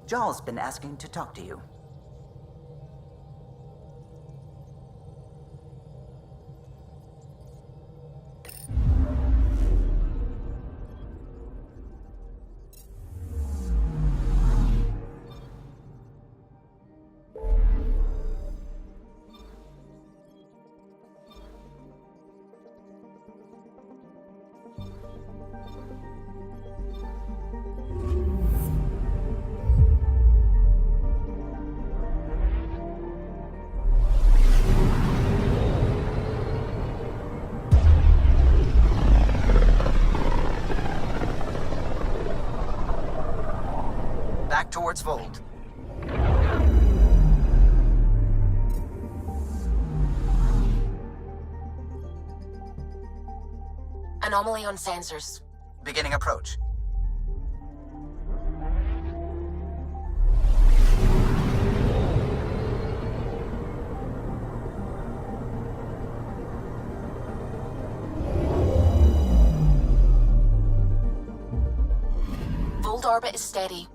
Jarl's been asking to talk to you. Back towards Vold. Anomaly on sensors. Beginning approach. Vold orbit is steady.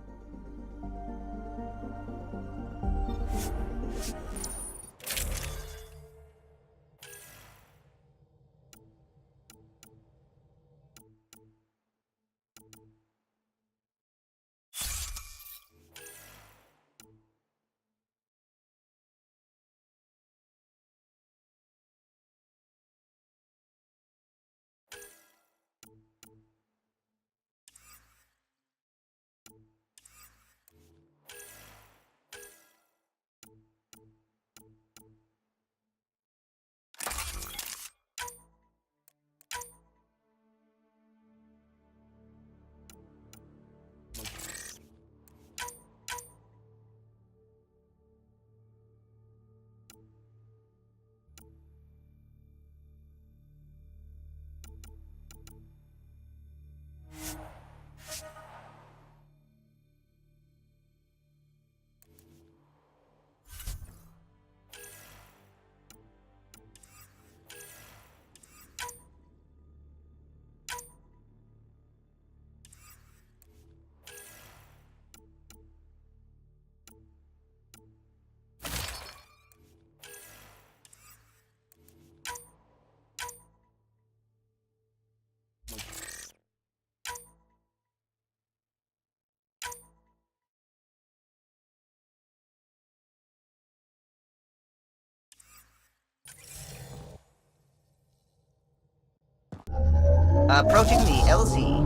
Approaching the LZ.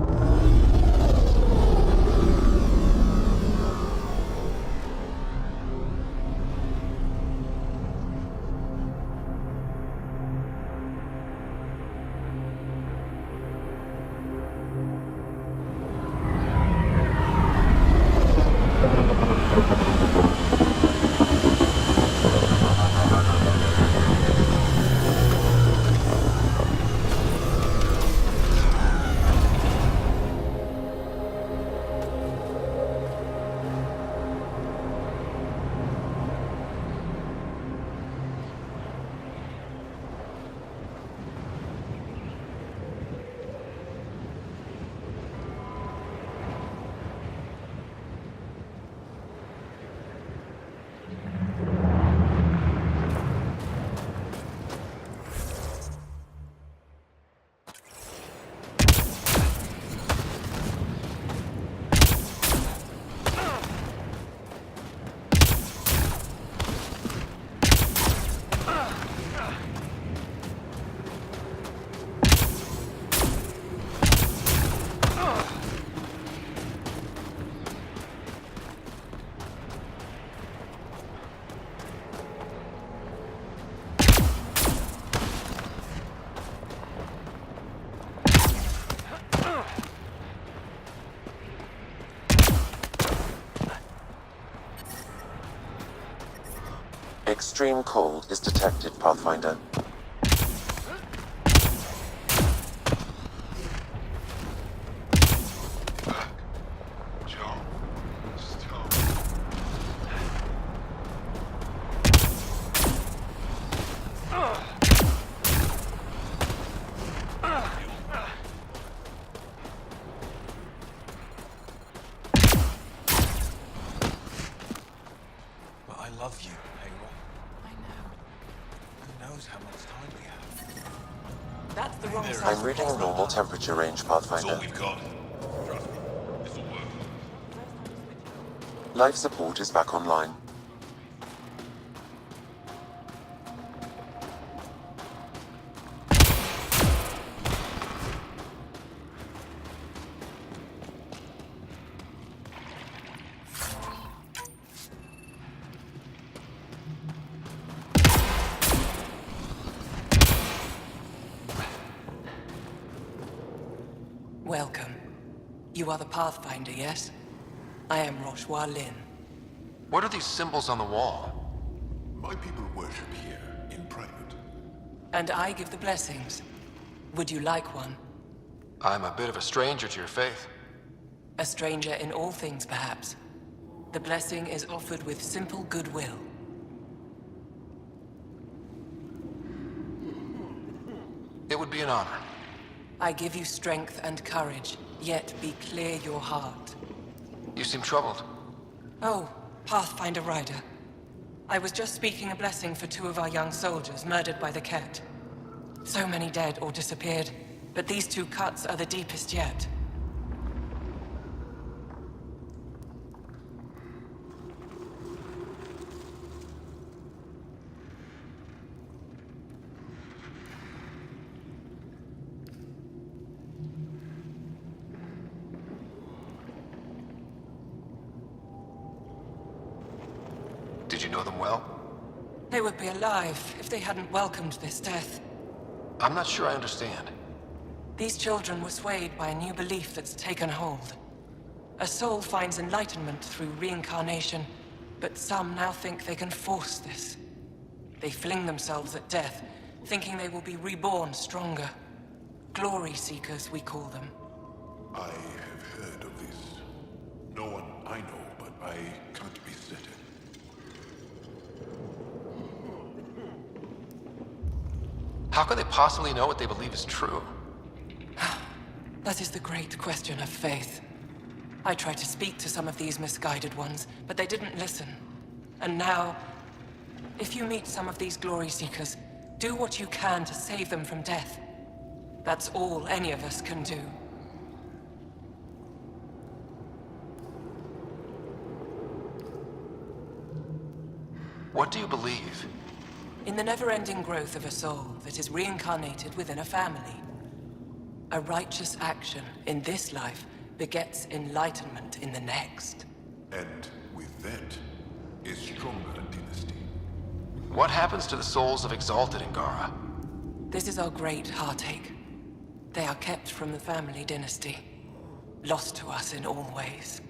Extreme cold is detected, Pathfinder. I'm reading a normal temperature range, That's all Pathfinder. we've got. Trust me, this'll work. Life support is back online. Welcome. You are the Pathfinder, yes? I am Roshua Lin. What are these symbols on the wall? My people worship here in private. And I give the blessings. Would you like one? I'm a bit of a stranger to your faith. A stranger in all things, perhaps. The blessing is offered with simple goodwill. It would be an honor. I give you strength and courage, yet be clear your heart. You seem troubled. Oh, Pathfinder Rider. I was just speaking a blessing for 2 of our young soldiers murdered by the Ket. So many dead or disappeared, but these 2 cuts are the deepest yet. Did you know them well? They would be alive if they hadn't welcomed this death. I'm not sure I understand. These children were swayed by a new belief that's taken hold. A soul finds enlightenment through reincarnation, but some now think they can force this. They fling themselves at death, thinking they will be reborn stronger. Glory seekers, we call them. I have heard of this. No one I know, but I can't be certain. How could they possibly know what they believe is true? That is the great question of faith. I tried to speak to some of these misguided ones, but they didn't listen. And now, if you meet some of these glory seekers, do what you can to save them from death. That's all any of us can do. What do you believe? In the never-ending growth of a soul that is reincarnated within a family. A righteous action in this life begets enlightenment in the next. And with that, a stronger dynasty. What happens to the souls of exalted Ingara? This is our great heartache. They are kept from the family dynasty, lost to us in all ways.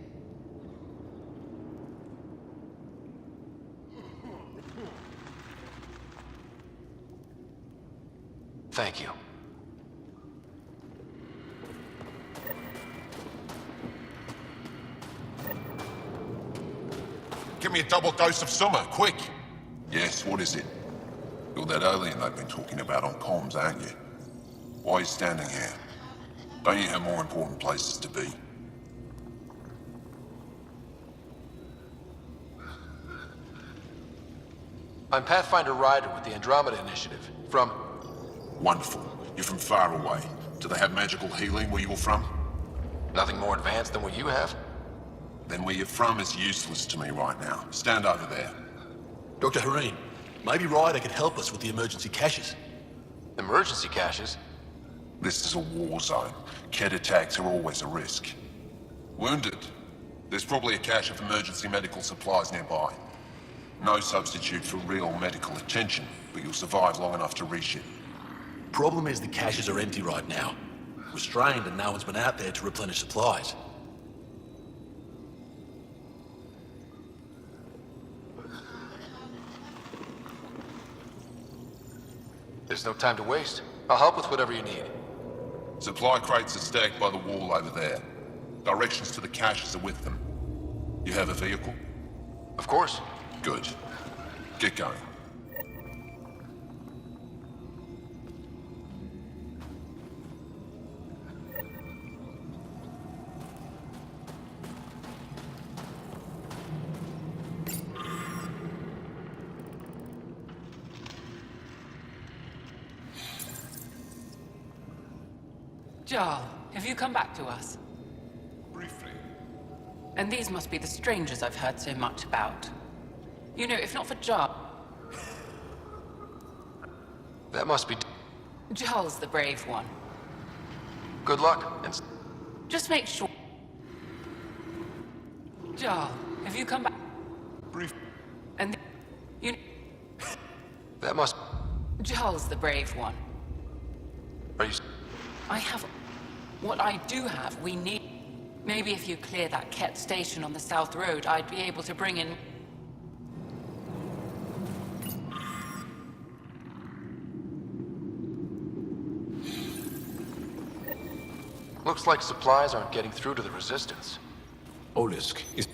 Thank you. Give me a double dose of summer, quick! Yes, what is it? You're that alien they've been talking about on comms, aren't you? Why are you standing here? Don't you have more important places to be? I'm Pathfinder Rider with the Andromeda Initiative. From... Wonderful. You're from far away. Do they have magical healing where you're from? Nothing more advanced than what you have? Then where you're from is useless to me right now. Stand over there. Dr. Hareen, maybe Ryder could help us with the emergency caches. Emergency caches? This is a war zone. Ket attacks are always a risk. Wounded? There's probably a cache of emergency medical supplies nearby. No substitute for real medical attention, but you'll survive long enough to reship. Problem is the caches are empty right now. We're strained and no one's been out there to replenish supplies. There's no time to waste. I'll help with whatever you need. Supply crates are stacked by the wall over there. Directions to the caches are with them. You have a vehicle? Of course. Good. Get going. Jarl, have you come back to us? Briefly. And these must be the strangers I've heard so much about. You know, if not for Jarl... That must be... Jarl's the brave one. Good luck, and... Just make sure... Jarl, have you come back? Brief. And you... That must... Jarl's the brave one. Are you... I have... What I do have, we need... Maybe if you clear that Ket station on the South Road, I'd be able to bring in... Looks like supplies aren't getting through to the Resistance. Olisk is...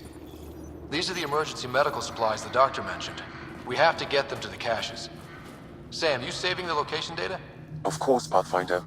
These are the emergency medical supplies the doctor mentioned. We have to get them to the caches. Sam, you saving the location data? Of course, Pathfinder.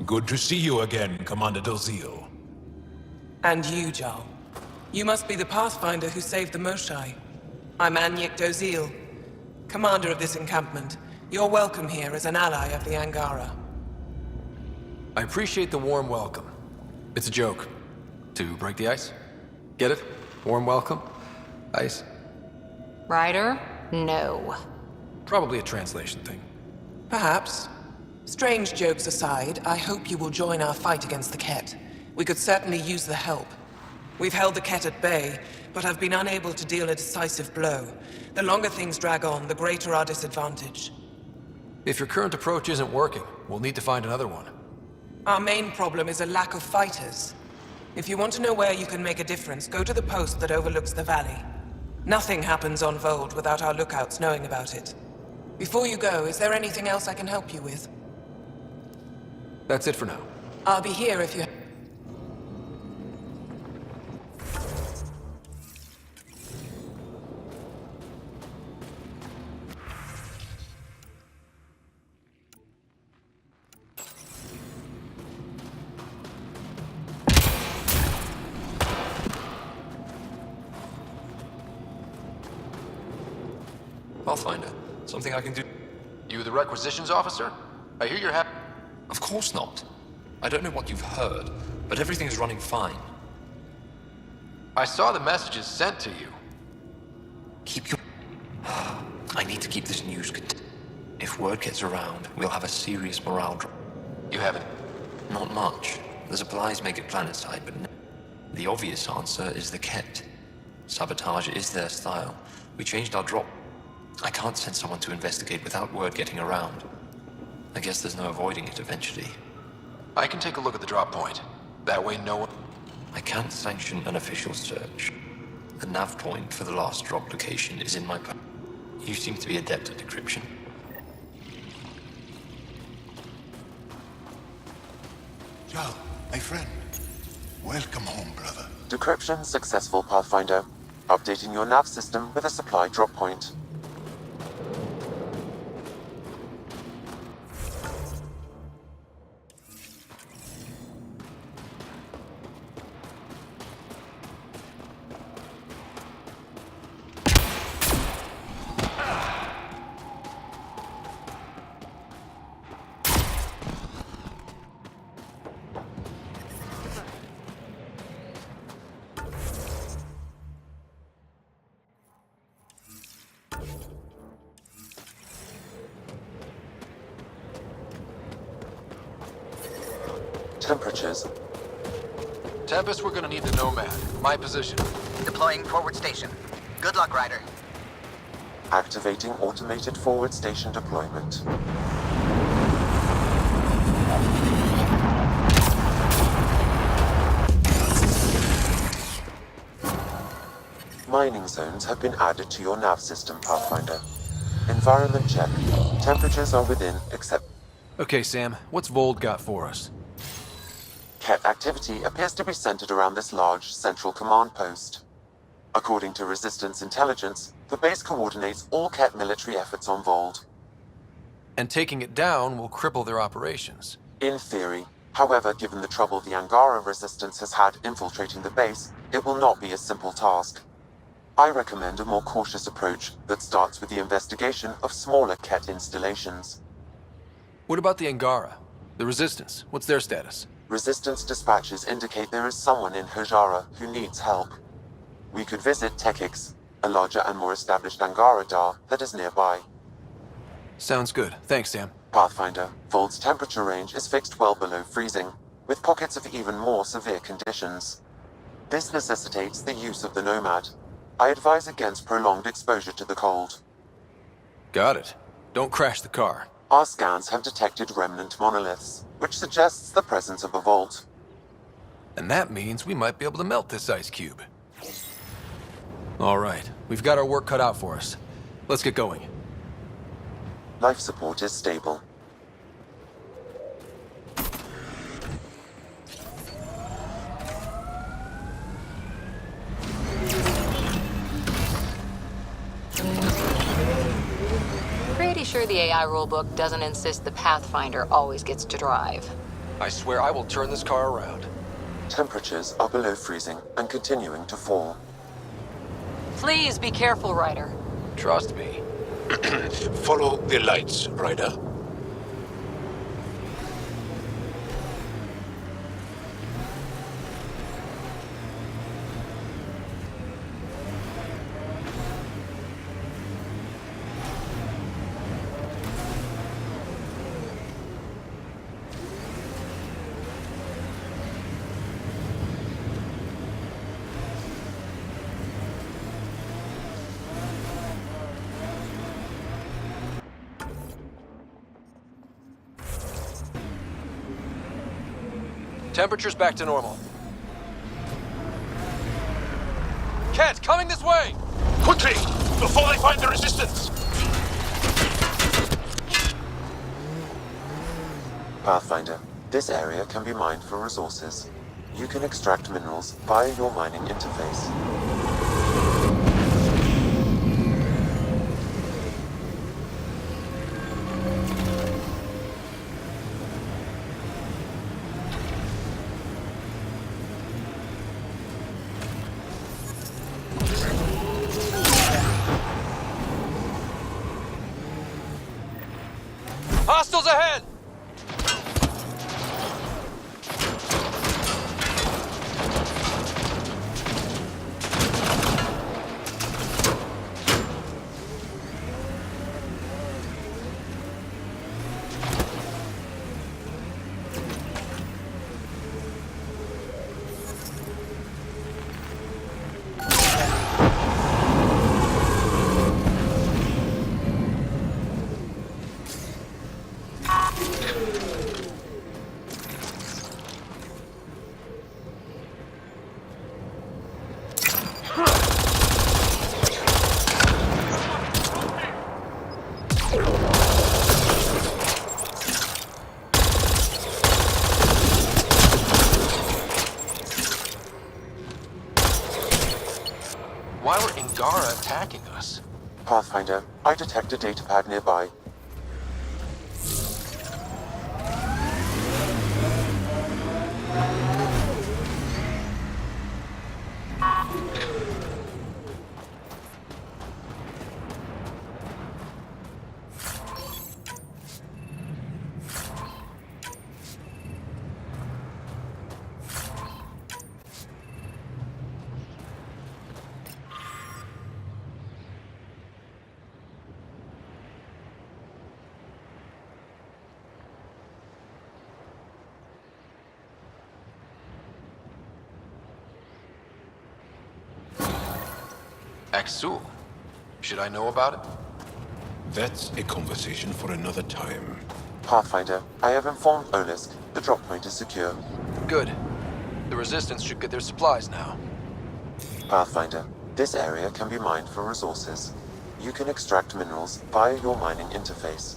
Good to see you again, Commander Dozil. And you, Jarl. You must be the Pathfinder who saved the Moshai. I'm Anyik Dozil, commander of this encampment. You're welcome here as an ally of the Angara. I appreciate the warm welcome. It's a joke. To break the ice? Get it? Warm welcome? Ice? Ryder? No. Probably a translation thing. Perhaps. Strange jokes aside, I hope you will join our fight against the Ket. We could certainly use the help. We've held the Ket at bay, but have been unable to deal a decisive blow. The longer things drag on, the greater our disadvantage. If your current approach isn't working, we'll need to find another one. Our main problem is a lack of fighters. If you want to know where you can make a difference, go to the post that overlooks the valley. Nothing happens on Vold without our lookouts knowing about it. Before you go, is there anything else I can help you with? That's it for now. I'll be here if you... Pathfinder, something I can do? You the requisitions officer? I hear you're happy. Of course not. I don't know what you've heard, but everything is running fine. I saw the messages sent to you. Keep your... I need to keep this news contained. If word gets around, we'll have a serious morale drop. You haven't... Not much. The supplies make it planetside, but the obvious answer is the Ket. Sabotage is their style. We changed our drop. I can't send someone to investigate without word getting around. I guess there's no avoiding it eventually. I can take a look at the drop point. That way no one... I can't sanction an official search. The nav point for the last drop location is in my... You seem to be adept at decryption. Jarl, my friend. Welcome home, brother. Decryption successful, Pathfinder. Updating your nav system with a supply drop point. Temperatures. Tempest, we're gonna need the Nomad. My position. Deploying forward station. Good luck, Ryder. Activating automated forward station deployment. Mining zones have been added to your nav system, Pathfinder. Environment check. Temperatures are within accept. Okay, Sam, what's Vold got for us? Ket activity appears to be centered around this large central command post. According to Resistance intelligence, the base coordinates all Ket military efforts on Vold. And taking it down will cripple their operations. In theory. However, given the trouble the Angara Resistance has had infiltrating the base, it will not be a simple task. I recommend a more cautious approach that starts with the investigation of smaller Ket installations. What about the Angara? The Resistance, what's their status? Resistance dispatches indicate there is someone in Hajara who needs help. We could visit Tekix, a larger and more established Angara Dar that is nearby. Sounds good. Thanks, Sam. Pathfinder, Vold's temperature range is fixed well below freezing, with pockets of even more severe conditions. This necessitates the use of the Nomad. I advise against prolonged exposure to the cold. Got it. Don't crash the car. Our scans have detected remnant monoliths, which suggests the presence of a vault. And that means we might be able to melt this ice cube. All right, we've got our work cut out for us. Let's get going. Life support is stable. Pretty sure the AI rulebook doesn't insist the Pathfinder always gets to drive. I swear I will turn this car around. Temperatures are below freezing and continuing to fall. Please be careful, Ryder. Trust me. Follow the lights, Ryder. Temperature's back to normal. Ket, coming this way! Quickly! Before they find the resistance! Pathfinder, this area can be mined for resources. You can extract minerals via your mining interface. Hostiles ahead! Why were Angara attacking us? Pathfinder, I detect a datapad nearby. Axul. Should I know about it? That's a conversation for another time. Pathfinder, I have informed Olisk. The drop point is secure. Good. The Resistance should get their supplies now. Pathfinder, This area can be mined for resources. You can extract minerals via your mining interface.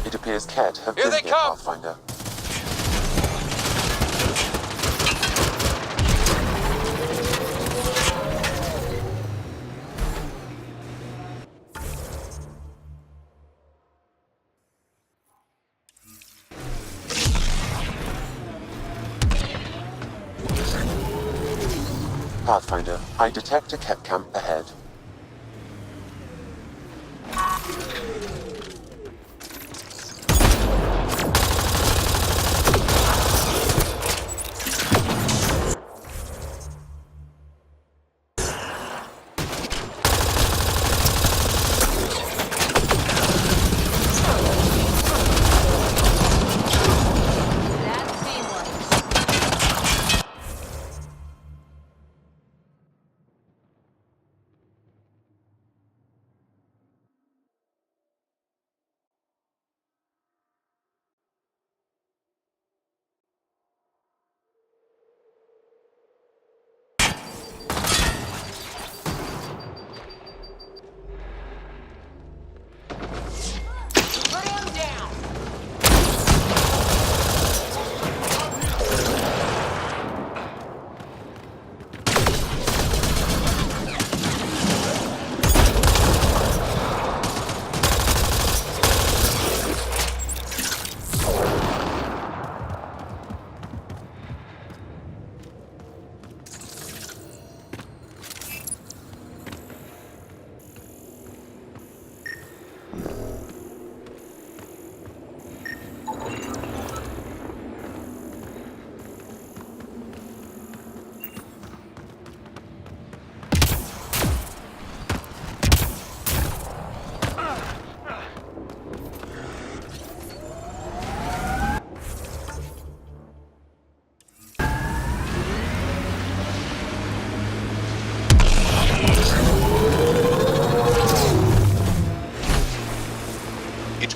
It appears Ket have Here been they here, come! Pathfinder. Pathfinder, I detect a Ket camp ahead.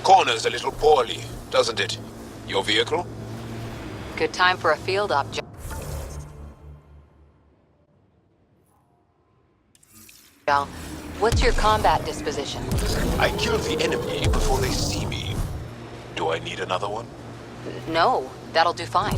Corners a little poorly, doesn't it? Your vehicle? Good time for a field op, Jal. What's your combat disposition? I kill the enemy before they see me. Do I need another one? No, that'll do fine.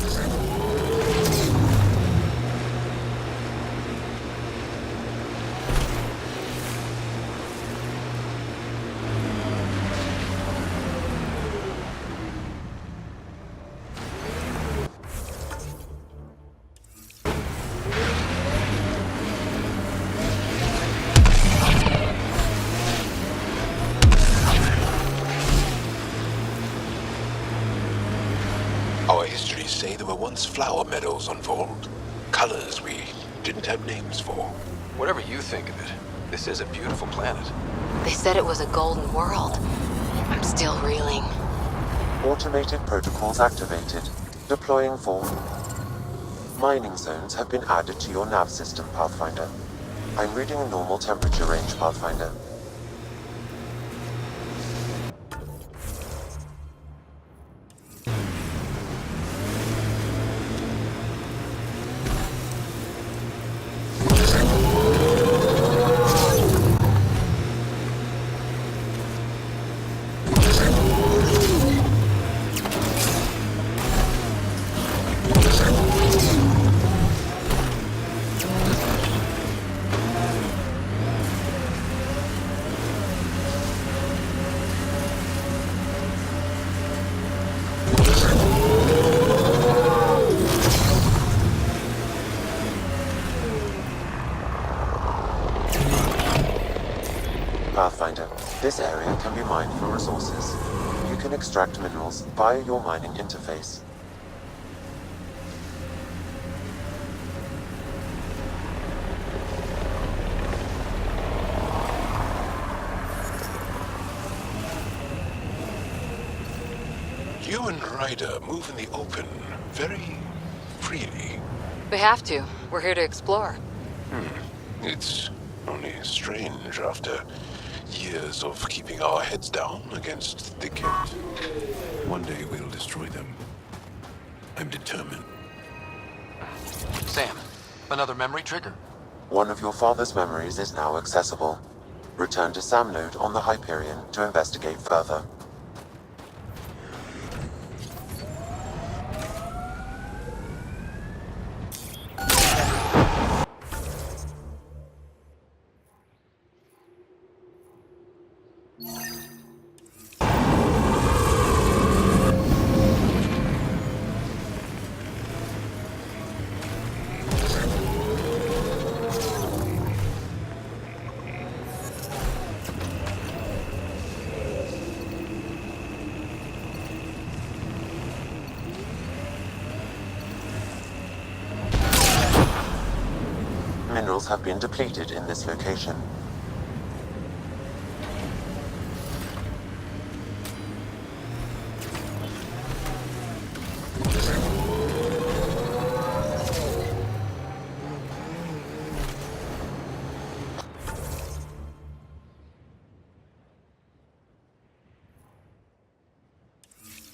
histories say there were once flower meadows on Vold. Colors we didn't have names for. Whatever you think of it, this is a beautiful planet. They said it was a golden world. I'm still reeling. Automated protocols activated. Deploying for... Mining zones have been added to your nav system, Pathfinder. I'm reading a normal temperature range, Pathfinder. Pathfinder, this area can be mined for resources. You can extract minerals via your mining interface. You and Ryder move in the open very freely. We have to. We're here to explore. It's only strange after years of keeping our heads down against the Kent. One day we'll destroy them. I'm determined. Sam, another memory trigger? One of your father's memories is now accessible. Return to Sam Node on the Hyperion to investigate further. Minerals have been depleted in this location.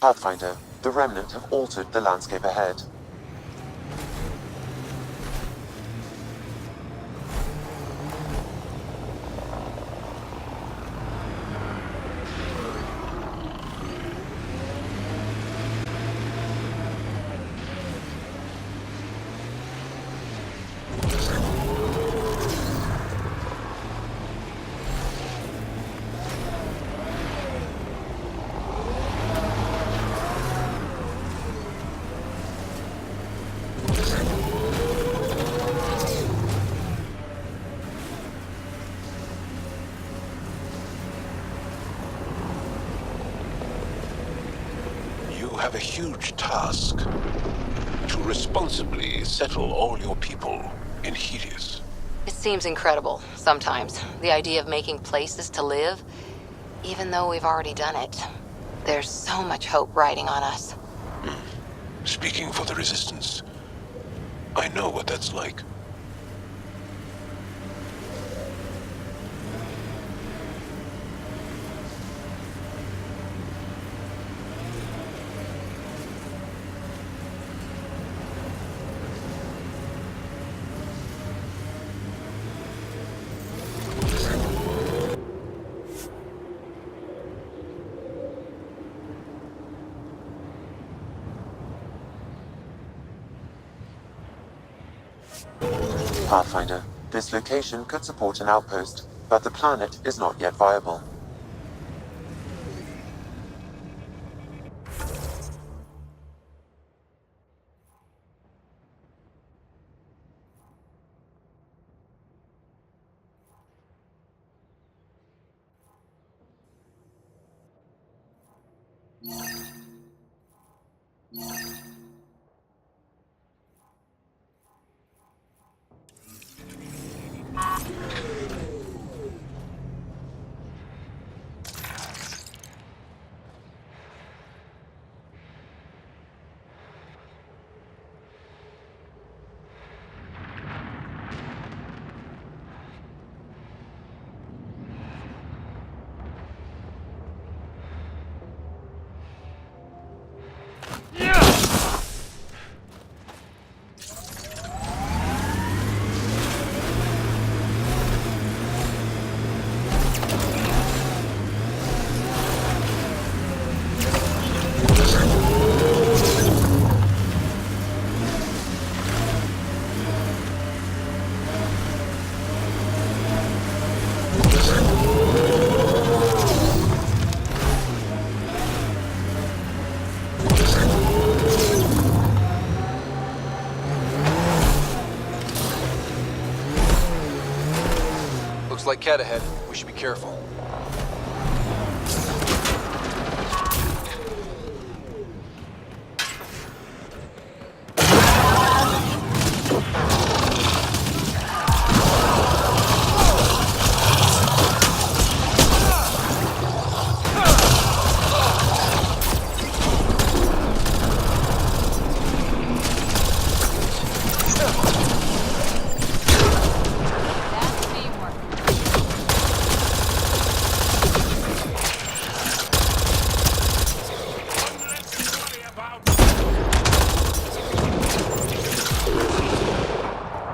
Pathfinder, the Remnant have altered the landscape ahead. Have a huge task to responsibly settle all your people in Helios. It seems incredible, sometimes. The idea of making places to live, even though we've already done it. There's so much hope riding on us. Speaking for the Resistance, I know what that's like. Pathfinder, this location could support an outpost, but the planet is not yet viable. Looks like Cat ahead. We should be careful.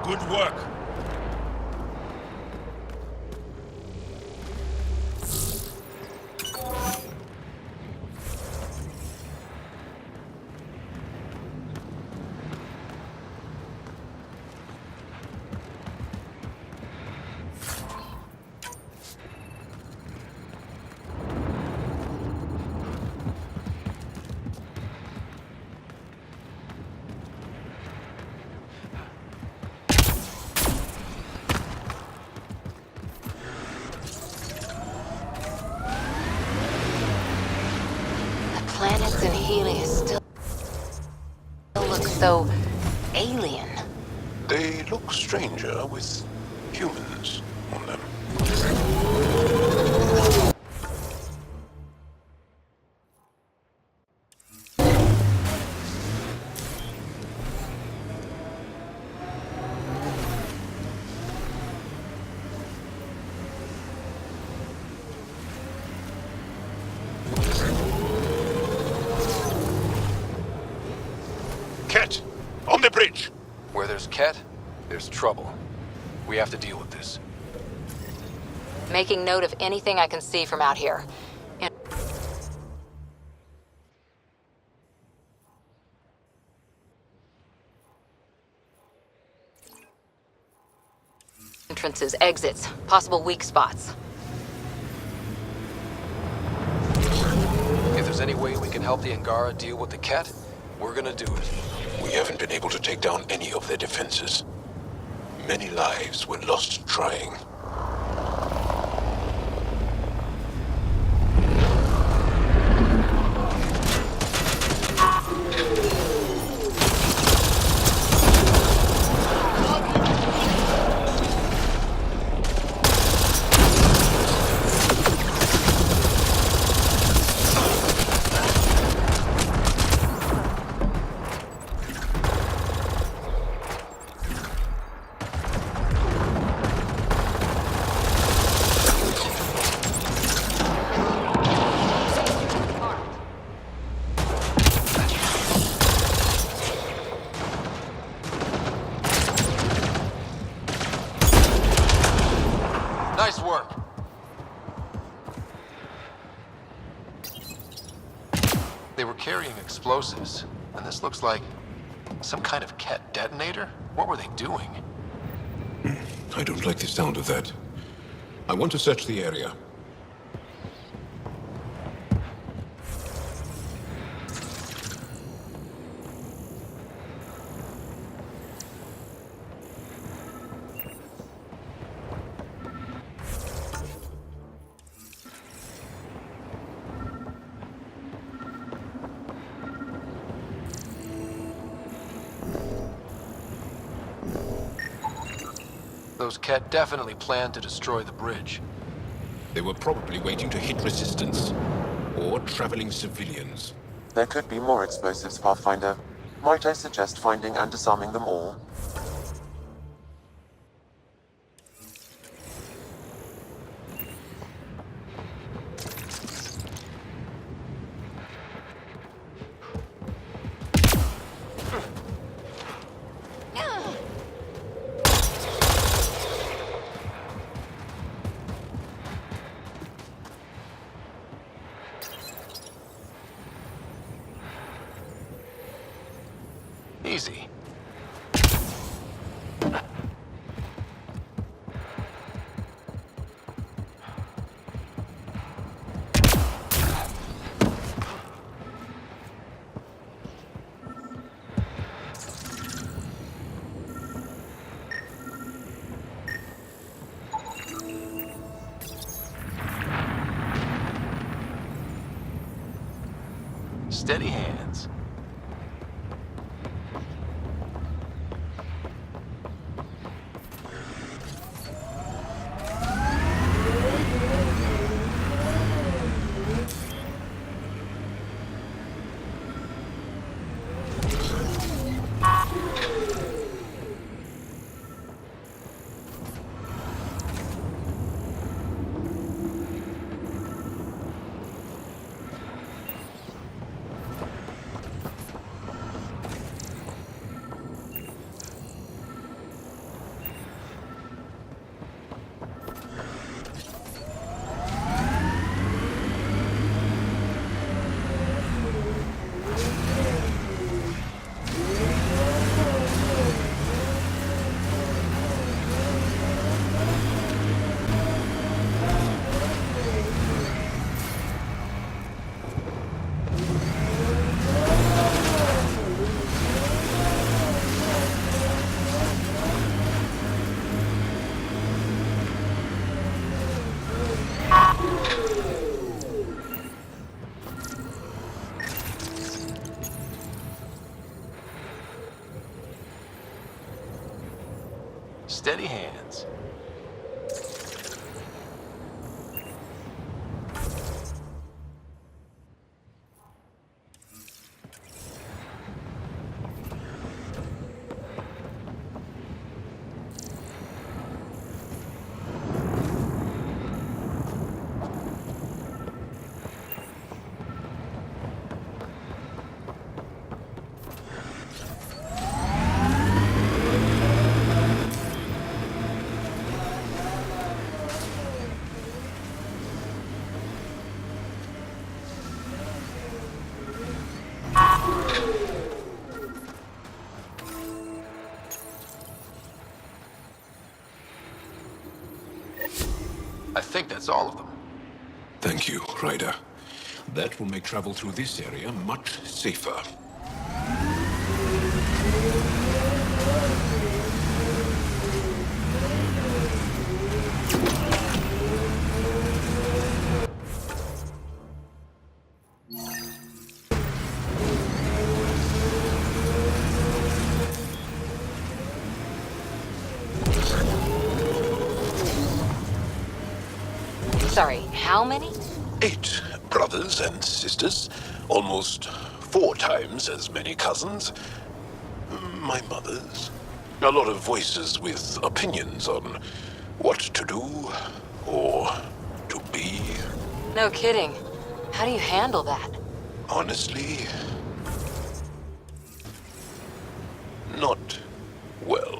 Good work. Planets in Helios still look so alien. They look stranger with humans on them. Cat, on the bridge! Where there's Cat, there's trouble. We have to deal with this. Making note of anything I can see from out here. Entrances, exits, possible weak spots. If there's any way we can help the Angara deal with the Cat, we're gonna do it. We haven't been able to take down any of their defenses. Many lives were lost trying. Nice work. They were carrying explosives, and this looks like some kind of Cat detonator? What were they doing? I don't like the sound of that. I want to search the area. Those Cat definitely planned to destroy the bridge. They were probably waiting to hit resistance. Or traveling civilians. There could be more explosives, Pathfinder. Might I suggest finding and disarming them all? Easy. Steady hands. Steady hands. I think that's all of them. Thank you, Ryder. That will make travel through this area much safer. Sorry, how many? 8 brothers and sisters, almost 4 times as many cousins. My mother's. A lot of voices with opinions on what to do or to be. No kidding. How do you handle that? Honestly, not well.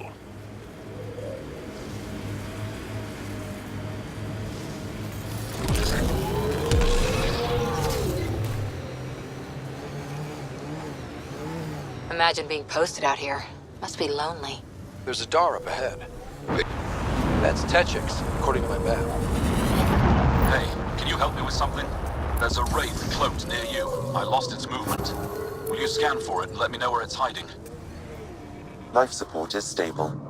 Imagine being posted out here. Must be lonely. There's a door up ahead. That's Techix, according to my map. Hey, can you help me with something? There's a wraith cloaked near you. I lost its movement. Will you scan for it and let me know where it's hiding? Life support is stable.